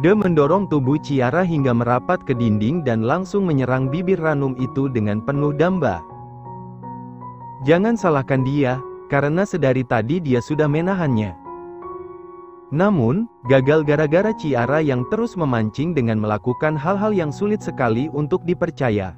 De mendorong tubuh Ciara hingga merapat ke dinding dan langsung menyerang bibir ranum itu dengan penuh damba. Jangan salahkan dia, karena sedari tadi dia sudah menahannya. Namun, gagal gara-gara Ciara yang terus memancing dengan melakukan hal-hal yang sulit sekali untuk dipercaya.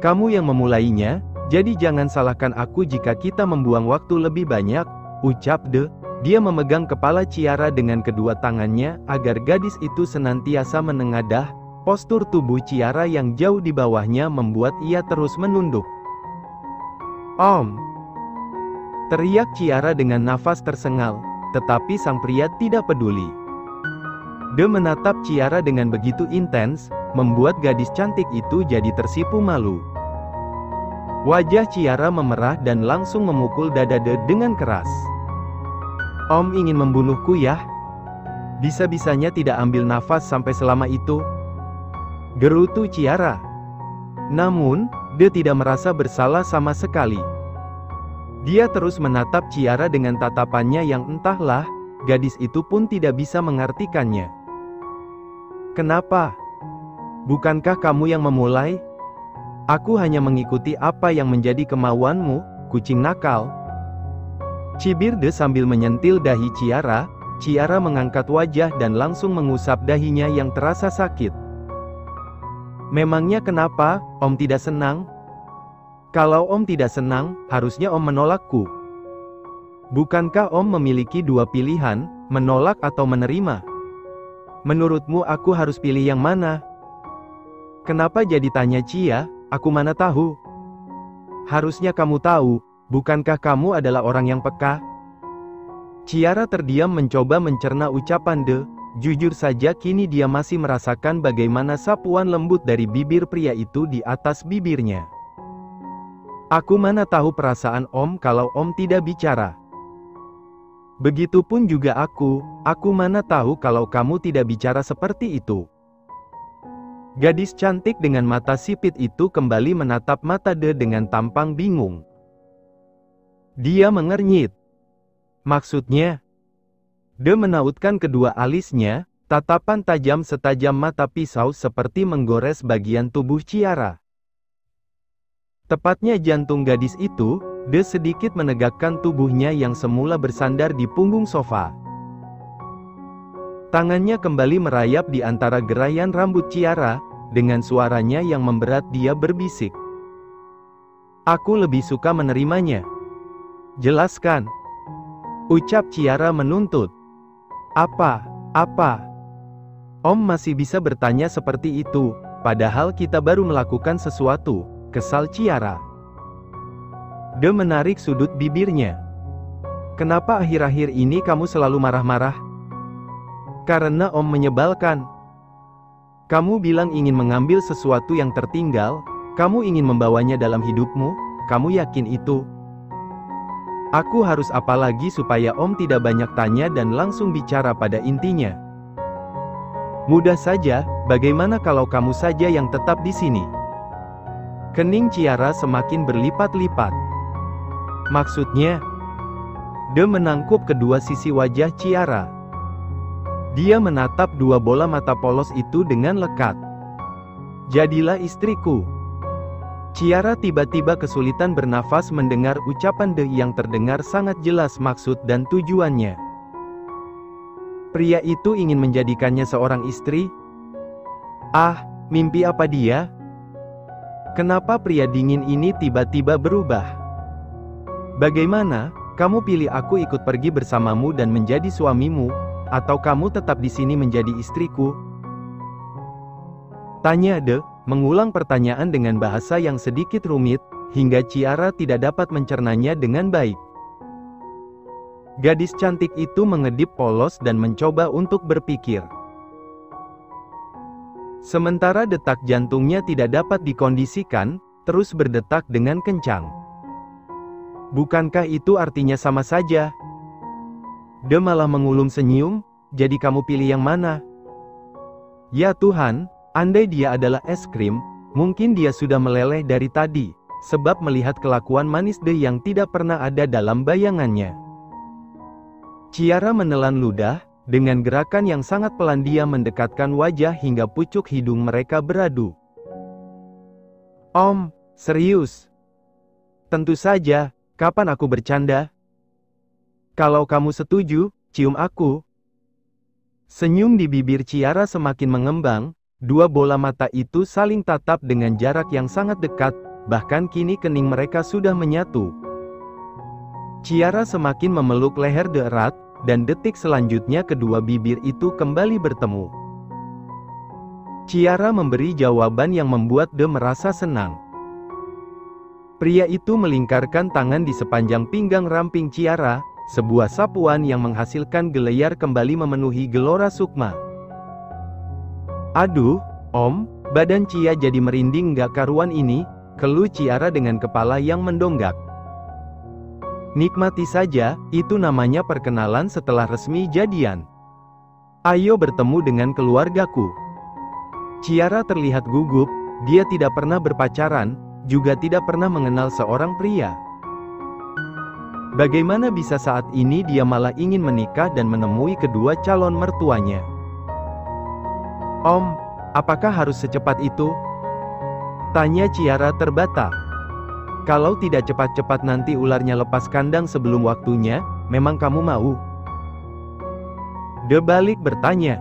Kamu yang memulainya, jadi jangan salahkan aku jika kita membuang waktu lebih banyak, ucap De. Dia memegang kepala Ciara dengan kedua tangannya, agar gadis itu senantiasa menengadah. Postur tubuh Ciara yang jauh di bawahnya membuat ia terus menunduk. "Om!" teriak Ciara dengan nafas tersengal, tetapi sang pria tidak peduli. De menatap Ciara dengan begitu intens, membuat gadis cantik itu jadi tersipu malu. Wajah Ciara memerah dan langsung memukul dada De dengan keras. "Om ingin membunuhku ya? Bisa-bisanya tidak ambil nafas sampai selama itu," gerutu Ciara. Namun, De tidak merasa bersalah sama sekali. Dia terus menatap Ciara dengan tatapannya yang entahlah, gadis itu pun tidak bisa mengartikannya. "Kenapa? Bukankah kamu yang memulai? Aku hanya mengikuti apa yang menjadi kemauanmu, kucing nakal," cibir De sambil menyentil dahi Ciara. Ciara mengangkat wajah dan langsung mengusap dahinya yang terasa sakit. "Memangnya kenapa, Om tidak senang? Kalau Om tidak senang, harusnya Om menolakku. Bukankah Om memiliki dua pilihan, menolak atau menerima? Menurutmu aku harus pilih yang mana?" "Kenapa jadi tanya Cia, aku mana tahu? Harusnya kamu tahu. Bukankah kamu adalah orang yang peka?" Ciara terdiam mencoba mencerna ucapan De. Jujur saja kini dia masih merasakan bagaimana sapuan lembut dari bibir pria itu di atas bibirnya. "Aku mana tahu perasaan Om kalau Om tidak bicara. Begitupun juga aku mana tahu kalau kamu tidak bicara seperti itu." Gadis cantik dengan mata sipit itu kembali menatap mata De dengan tampang bingung. Dia mengernyit. "Maksudnya?" De menautkan kedua alisnya, tatapan tajam setajam mata pisau seperti menggores bagian tubuh Ciara. Tepatnya jantung gadis itu. De sedikit menegakkan tubuhnya yang semula bersandar di punggung sofa. Tangannya kembali merayap di antara gerayan rambut Ciara. Dengan suaranya yang memberat dia berbisik, "Aku lebih suka menerimanya. Jelaskan," ucap Ciara menuntut. Apa? Om masih bisa bertanya seperti itu, padahal kita baru melakukan sesuatu," kesal Ciara. De menarik sudut bibirnya. "Kenapa akhir-akhir ini kamu selalu marah-marah?" "Karena Om menyebalkan. Kamu bilang ingin mengambil sesuatu yang tertinggal, kamu ingin membawanya dalam hidupmu, kamu yakin itu? Aku harus apa lagi supaya Om tidak banyak tanya dan langsung bicara pada intinya? Mudah saja, bagaimana kalau kamu saja yang tetap di sini?" Kening Ciara semakin berlipat-lipat. "Maksudnya?" De menangkup kedua sisi wajah Ciara. Dia menatap dua bola mata polos itu dengan lekat. "Jadilah istriku." Ciara tiba-tiba kesulitan bernafas mendengar ucapan De yang terdengar sangat jelas maksud dan tujuannya. Pria itu ingin menjadikannya seorang istri? Ah, mimpi apa dia? Kenapa pria dingin ini tiba-tiba berubah? "Bagaimana, kamu pilih aku ikut pergi bersamamu dan menjadi suamimu, atau kamu tetap di sini menjadi istriku?" tanya De, mengulang pertanyaan dengan bahasa yang sedikit rumit, hingga Ciara tidak dapat mencernanya dengan baik. Gadis cantik itu mengedip polos dan mencoba untuk berpikir. Sementara detak jantungnya tidak dapat dikondisikan, terus berdetak dengan kencang. "Bukankah itu artinya sama saja?" De malah mengulum senyum. "Jadi kamu pilih yang mana?" "Ya Tuhan, andai dia adalah es krim, mungkin dia sudah meleleh dari tadi, sebab melihat kelakuan manis De yang tidak pernah ada dalam bayangannya." Ciara menelan ludah, Dengan gerakan yang sangat pelan dia mendekatkan wajah hingga pucuk hidung mereka beradu. Om, serius? Tentu saja, kapan aku bercanda? Kalau kamu setuju, cium aku. Senyum di bibir Ciara semakin mengembang, dua bola mata itu saling tatap dengan jarak yang sangat dekat, bahkan kini kening mereka sudah menyatu. Ciara semakin memeluk leher De erat, dan detik selanjutnya kedua bibir itu kembali bertemu. Ciara memberi jawaban yang membuat De merasa senang. Pria itu melingkarkan tangan di sepanjang pinggang ramping Ciara, sebuah sapuan yang menghasilkan gelayar kembali memenuhi Gelora Sukma. Aduh, Om, badan Cia jadi merinding nggak karuan ini, keluh Ciara dengan kepala yang mendonggak. Nikmati saja, itu namanya perkenalan setelah resmi jadian. Ayo bertemu dengan keluargaku. Ciara terlihat gugup, dia tidak pernah berpacaran, juga tidak pernah mengenal seorang pria. Bagaimana bisa saat ini dia malah ingin menikah dan menemui kedua calon mertuanya? Om, apakah harus secepat itu? Tanya Ciara terbata. Kalau tidak cepat-cepat nanti ularnya lepas kandang sebelum waktunya, memang kamu mau? De balik bertanya.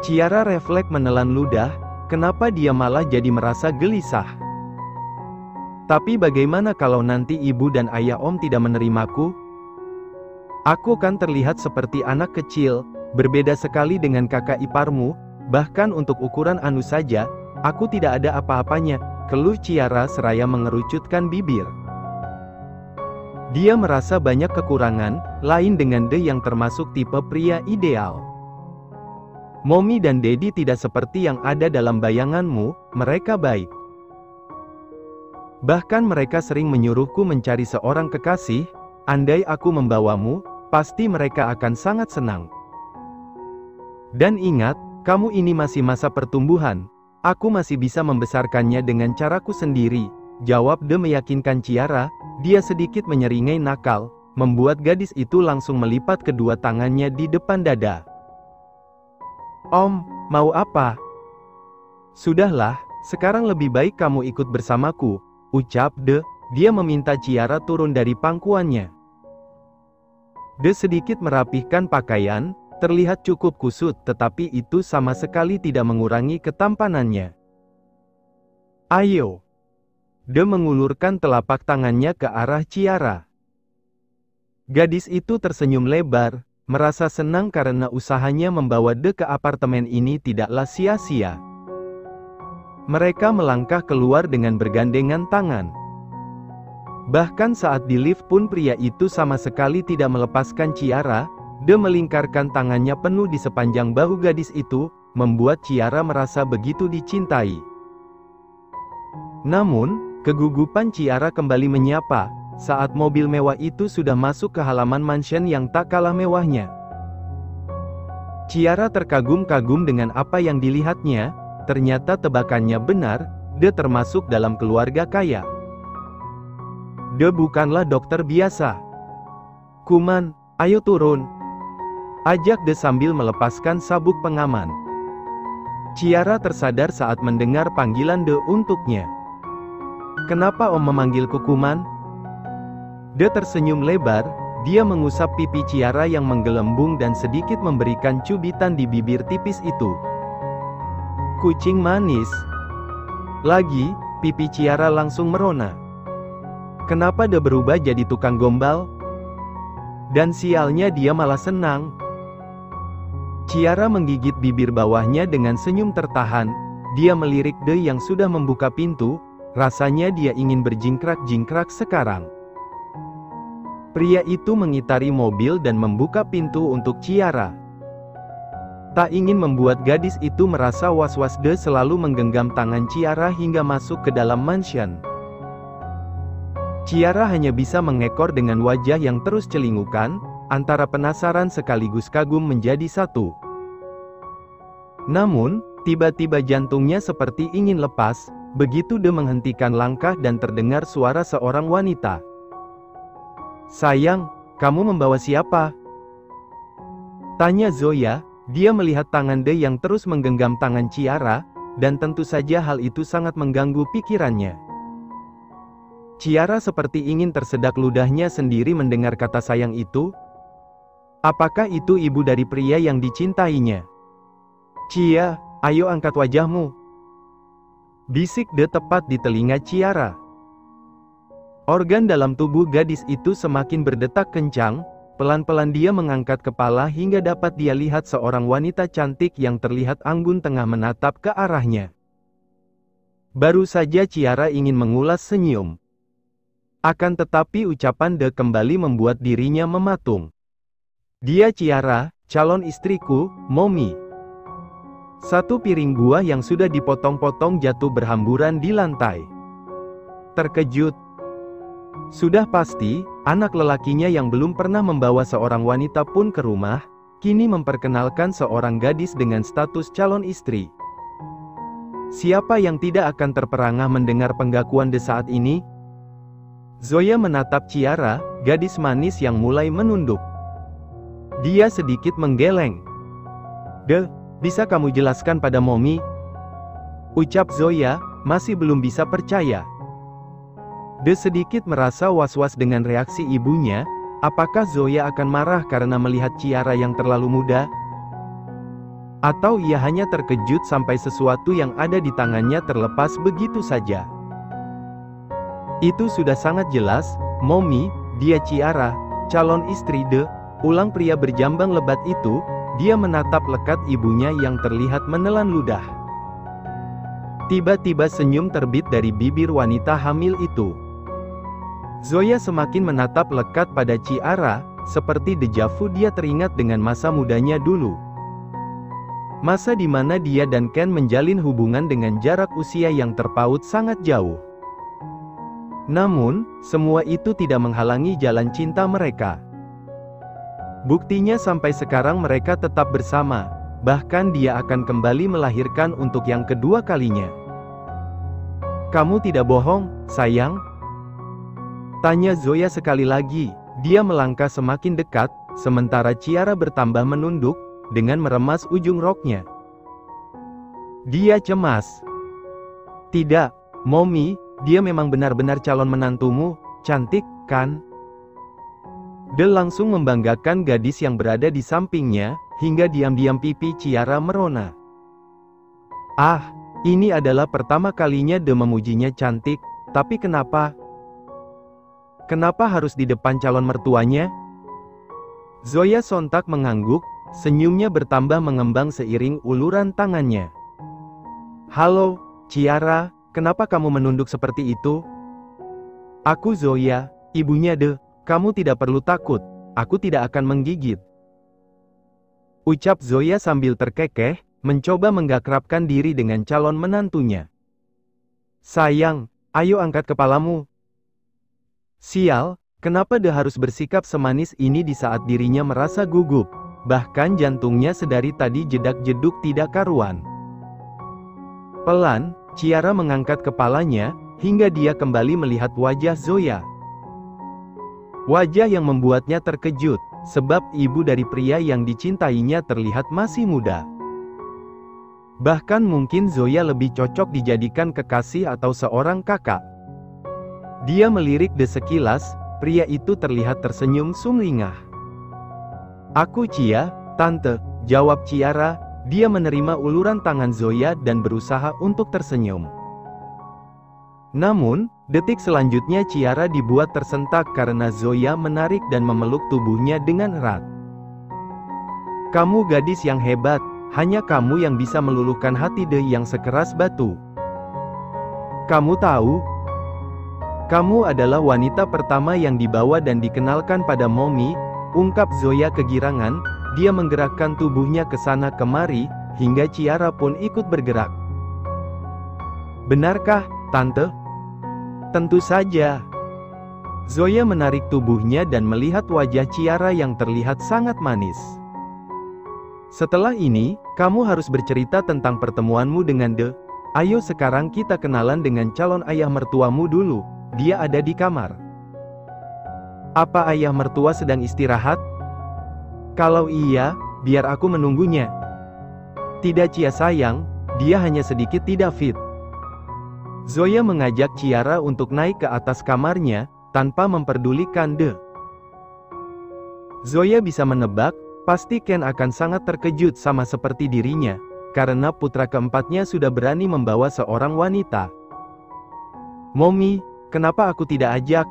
Ciara refleks menelan ludah, kenapa dia malah jadi merasa gelisah? Tapi bagaimana kalau nanti ibu dan ayah Om tidak menerimaku? Aku kan terlihat seperti anak kecil, berbeda sekali dengan kakak iparmu, bahkan untuk ukuran anu saja, aku tidak ada apa-apanya, keluh Ciara seraya mengerucutkan bibir. Dia merasa banyak kekurangan, lain dengan De yang termasuk tipe pria ideal. Mommy dan Daddy tidak seperti yang ada dalam bayanganmu, mereka baik. Bahkan mereka sering menyuruhku mencari seorang kekasih, andai aku membawamu, pasti mereka akan sangat senang. Dan ingat, kamu ini masih masa pertumbuhan, aku masih bisa membesarkannya dengan caraku sendiri, jawab De meyakinkan Ciara, dia sedikit menyeringai nakal, membuat gadis itu langsung melipat kedua tangannya di depan dada. Om, mau apa? Sudahlah, sekarang lebih baik kamu ikut bersamaku, ucap De, dia meminta Ciara turun dari pangkuannya. De sedikit merapihkan pakaian, terlihat cukup kusut tetapi itu sama sekali tidak mengurangi ketampanannya. Ayo. De mengulurkan telapak tangannya ke arah Ciara. Gadis itu tersenyum lebar, merasa senang karena usahanya membawa De ke apartemen ini tidaklah sia-sia. Mereka melangkah keluar dengan bergandengan tangan. Bahkan saat di lift pun pria itu sama sekali tidak melepaskan Ciara, De melingkarkan tangannya penuh di sepanjang bahu gadis itu, membuat Ciara merasa begitu dicintai. Namun, kegugupan Ciara kembali menyapa, saat mobil mewah itu sudah masuk ke halaman mansion yang tak kalah mewahnya. Ciara terkagum-kagum dengan apa yang dilihatnya. Ternyata tebakannya benar, De termasuk dalam keluarga kaya. De bukanlah dokter biasa. Kuman, ayo turun. Ajak De sambil melepaskan sabuk pengaman. Ciara tersadar saat mendengar panggilan De untuknya. Kenapa Om memanggilku Kuman? De tersenyum lebar, dia mengusap pipi Ciara yang menggelembung dan sedikit memberikan cubitan di bibir tipis itu. Kucing manis. Lagi, pipi Ciara langsung merona. Kenapa De berubah jadi tukang gombal? Dan sialnya dia malah senang. Ciara menggigit bibir bawahnya dengan senyum tertahan, dia melirik De yang sudah membuka pintu, rasanya dia ingin berjingkrak-jingkrak sekarang. Pria itu mengitari mobil dan membuka pintu untuk Ciara. Tak ingin membuat gadis itu merasa was-was, De selalu menggenggam tangan Ciara hingga masuk ke dalam mansion. Ciara hanya bisa mengekor dengan wajah yang terus celingukan, antara penasaran sekaligus kagum menjadi satu. Namun, tiba-tiba jantungnya seperti ingin lepas, begitu De menghentikan langkah dan terdengar suara seorang wanita. Sayang, kamu membawa siapa? Tanya Zoya. Dia melihat tangan De yang terus menggenggam tangan Ciara, dan tentu saja hal itu sangat mengganggu pikirannya. Ciara seperti ingin tersedak ludahnya sendiri mendengar kata sayang itu. Apakah itu ibu dari pria yang dicintainya? Cia, ayo angkat wajahmu. Bisik De tepat di telinga Ciara. Organ dalam tubuh gadis itu semakin berdetak kencang. Pelan-pelan dia mengangkat kepala hingga dapat dia lihat seorang wanita cantik yang terlihat anggun tengah menatap ke arahnya. Baru saja Ciara ingin mengulas senyum. Akan tetapi ucapan De kembali membuat dirinya mematung. Dia Ciara, calon istriku, Momi. Satu piring buah yang sudah dipotong-potong jatuh berhamburan di lantai. Terkejut. Sudah pasti, anak lelakinya yang belum pernah membawa seorang wanita pun ke rumah, kini memperkenalkan seorang gadis dengan status calon istri. Siapa yang tidak akan terperangah mendengar penggakuan De saat ini? Zoya menatap Ciara, gadis manis yang mulai menunduk. Dia sedikit menggeleng. De, bisa kamu jelaskan pada Momi? Ucap Zoya, masih belum bisa percaya. De sedikit merasa was-was dengan reaksi ibunya. Apakah Zoya akan marah karena melihat Ciara yang terlalu muda? Atau ia hanya terkejut sampai sesuatu yang ada di tangannya terlepas begitu saja? Itu sudah sangat jelas, Momi, dia Ciara, calon istri De. Ulang pria berjambang lebat itu. Dia menatap lekat ibunya yang terlihat menelan ludah. Tiba-tiba senyum terbit dari bibir wanita hamil itu. Zoya semakin menatap lekat pada Ciara, seperti dejavu dia teringat dengan masa mudanya dulu. Masa di mana dia dan Ken menjalin hubungan dengan jarak usia yang terpaut sangat jauh. Namun, semua itu tidak menghalangi jalan cinta mereka. Buktinya sampai sekarang mereka tetap bersama, bahkan dia akan kembali melahirkan untuk yang kedua kalinya. Kamu tidak bohong, sayang? Tanya Zoya sekali lagi. Dia melangkah semakin dekat, sementara Ciara bertambah menunduk, dengan meremas ujung roknya. Dia cemas. Tidak, Momi, dia memang benar-benar calon menantumu, cantik, kan? De langsung membanggakan gadis yang berada di sampingnya, hingga diam-diam pipi Ciara merona. Ah, ini adalah pertama kalinya De memujinya cantik, tapi kenapa? Kenapa harus di depan calon mertuanya? Zoya sontak mengangguk, senyumnya bertambah mengembang seiring uluran tangannya. Halo, Ciara, kenapa kamu menunduk seperti itu? Aku Zoya, ibunya De, kamu tidak perlu takut, aku tidak akan menggigit. Ucap Zoya sambil terkekeh, mencoba menggakrabkan diri dengan calon menantunya. Sayang, ayo angkat kepalamu. Sial, kenapa De harus bersikap semanis ini di saat dirinya merasa gugup, bahkan jantungnya sedari tadi jedak-jeduk tidak karuan. Pelan, Ciara mengangkat kepalanya, hingga dia kembali melihat wajah Zoya. Wajah yang membuatnya terkejut, sebab ibu dari pria yang dicintainya terlihat masih muda. Bahkan mungkin Zoya lebih cocok dijadikan kekasih atau seorang kakak. Dia melirik De sekilas, pria itu terlihat tersenyum sumringah. Aku Cia, Tante, jawab Ciara. Dia menerima uluran tangan Zoya dan berusaha untuk tersenyum. Namun, detik selanjutnya Ciara dibuat tersentak karena Zoya menarik dan memeluk tubuhnya dengan erat. Kamu gadis yang hebat, hanya kamu yang bisa meluluhkan hati De yang sekeras batu. Kamu tahu? Kamu adalah wanita pertama yang dibawa dan dikenalkan pada Momi, ungkap Zoya kegirangan. Dia menggerakkan tubuhnya ke sana kemari, hingga Ciara pun ikut bergerak. Benarkah, Tante? Tentu saja. Zoya menarik tubuhnya dan melihat wajah Ciara yang terlihat sangat manis. Setelah ini, kamu harus bercerita tentang pertemuanmu dengan De. Ayo sekarang kita kenalan dengan calon ayah mertuamu dulu. Dia ada di kamar. Apa ayah mertua sedang istirahat? Kalau iya, biar aku menunggunya. Tidak Cia sayang, dia hanya sedikit tidak fit. Zoya mengajak Ciara untuk naik ke atas kamarnya, tanpa memperdulikan De. Zoya bisa menebak, pasti Ken akan sangat terkejut sama seperti dirinya, karena putra keempatnya sudah berani membawa seorang wanita. Mommy, kenapa aku tidak ajak?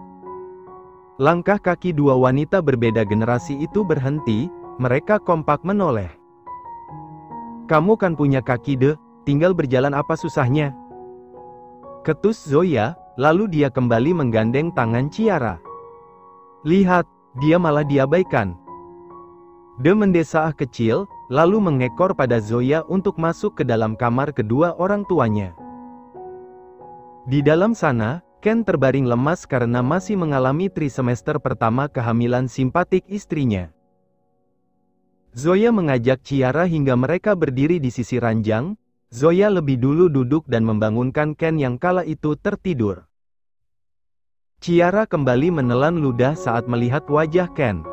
Langkah kaki dua wanita berbeda generasi itu berhenti, mereka kompak menoleh. Kamu kan punya kaki De, tinggal berjalan apa susahnya? Ketus Zoya, lalu dia kembali menggandeng tangan Ciara. Lihat, dia malah diabaikan. De mendesah kecil, lalu mengekor pada Zoya untuk masuk ke dalam kamar kedua orang tuanya. Di dalam sana, Ken terbaring lemas karena masih mengalami trimester pertama kehamilan simpatik istrinya. Zoya mengajak Ciara hingga mereka berdiri di sisi ranjang. Zoya lebih dulu duduk dan membangunkan Ken yang kala itu tertidur. Ciara kembali menelan ludah saat melihat wajah Ken.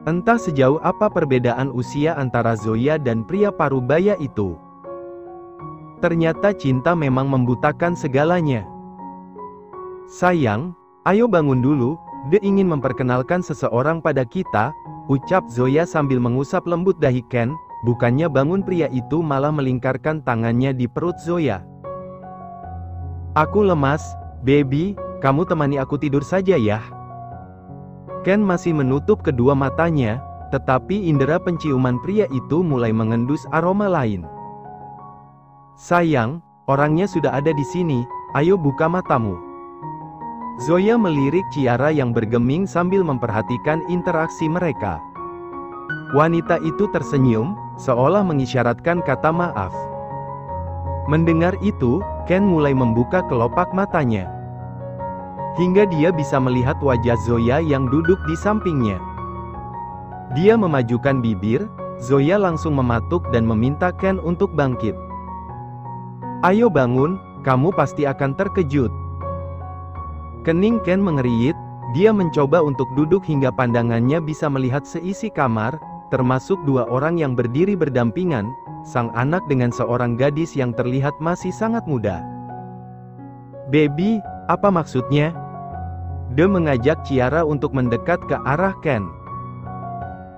Entah sejauh apa perbedaan usia antara Zoya dan pria parubaya itu. Ternyata cinta memang membutakan segalanya. Sayang, ayo bangun dulu, De ingin memperkenalkan seseorang pada kita, ucap Zoya sambil mengusap lembut dahi Ken. Bukannya bangun pria itu malah melingkarkan tangannya di perut Zoya. Aku lemas, baby, kamu temani aku tidur saja ya. Ken masih menutup kedua matanya, tetapi indera penciuman pria itu mulai mengendus aroma lain. Sayang, orangnya sudah ada di sini, ayo buka matamu. Zoya melirik Ciara yang bergeming sambil memperhatikan interaksi mereka. Wanita itu tersenyum, seolah mengisyaratkan kata maaf. Mendengar itu, Ken mulai membuka kelopak matanya. Hingga dia bisa melihat wajah Zoya yang duduk di sampingnya. Dia memajukan bibir, Zoya langsung mematuk dan meminta Ken untuk bangkit. Ayo bangun, kamu pasti akan terkejut. Kening Ken mengeriyit, dia mencoba untuk duduk hingga pandangannya bisa melihat seisi kamar, termasuk dua orang yang berdiri berdampingan, sang anak dengan seorang gadis yang terlihat masih sangat muda. Baby, apa maksudnya? De mengajak Ciara untuk mendekat ke arah Ken.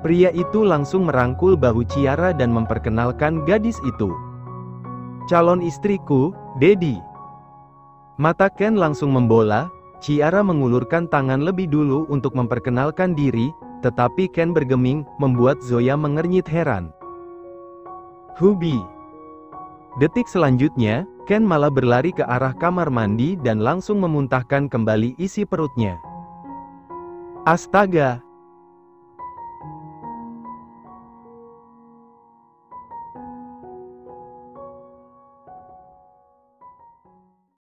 Pria itu langsung merangkul bahu Ciara dan memperkenalkan gadis itu. Calon istriku, Daddy. Mata Ken langsung membola, Ciara mengulurkan tangan lebih dulu untuk memperkenalkan diri, tetapi Ken bergeming, membuat Zoya mengernyit heran. Hubi. Detik selanjutnya, Ken malah berlari ke arah kamar mandi dan langsung memuntahkan kembali isi perutnya. Astaga,